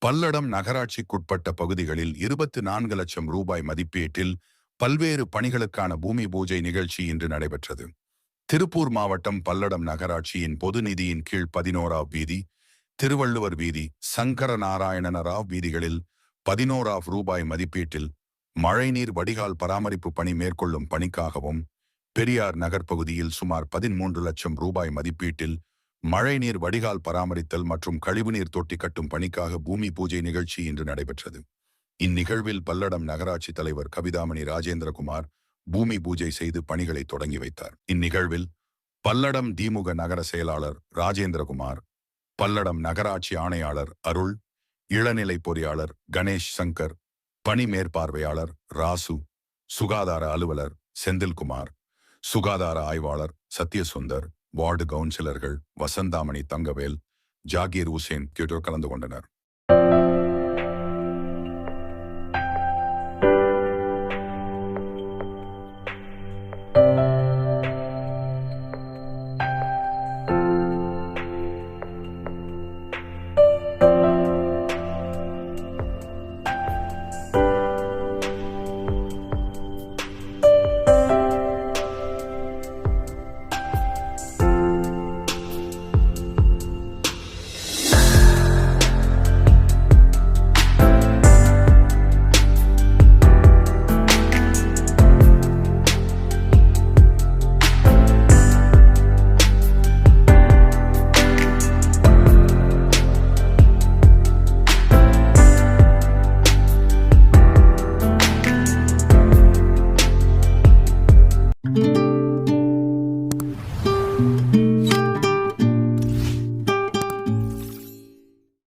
பல்லடம் நகராட்சிக்குட்பட்ட பகுதிகளில் 24 லட்சம் ரூபாய் மதிப்பீட்டில் பல்வேறு பணிகளுக்கான பூமி பூஜை நிகழ்ச்சி இன்று நடைபெற்றது. திருப்பூர் மாவட்டம் பல்லடம் நகராட்சியின் பொது நிதியின் கீழ் 11ஆம் வீதி, திருவள்ளுவர் வீதி, சங்கர நாராயணன ராவ் வீதிகளில் 11ஆம் ரூபாய் மதிப்பீட்டில் மழைநீர் வடிகால் பராமரிப்பு பணி மேற்கொள்ளும் பணிக்காகவும், பெரியார் நகர் பகுதியில் சுமார் 13 லட்சம் ரூபாய் மதிப்பீட்டில் மழைநீர் வடிகால் பராமரித்தல் மற்றும் கழிவுநீர் தொட்டி கட்டும் பணிக்காக பூமி பூஜை நிகழ்ச்சி இன்று நடைபெற்றது. இந்நிகழ்வில் பல்லடம் நகராட்சி தலைவர் கவிதாமணி ராஜேந்திரகுமார் பூமி பூஜை செய்து பணிகளை தொடங்கி வைத்தார். இந்நிகழ்வில் பல்லடம் திமுக நகர செயலாளர் ராஜேந்திரகுமார், பல்லடம் நகராட்சி ஆணையாளர் அருள், இளநிலை பொறியாளர் கணேஷ் சங்கர், பணி மேற்பார்வையாளர் ராசு, சுகாதார அலுவலர் செந்தில்குமார், சுகாதார ஆய்வாளர் சத்யசுந்தர், வார்டு கவுன்சிலர்கள் வசந்தாமணி, தங்கவேல், ஜாகீர் உசேன் கலந்து கொண்டனர்.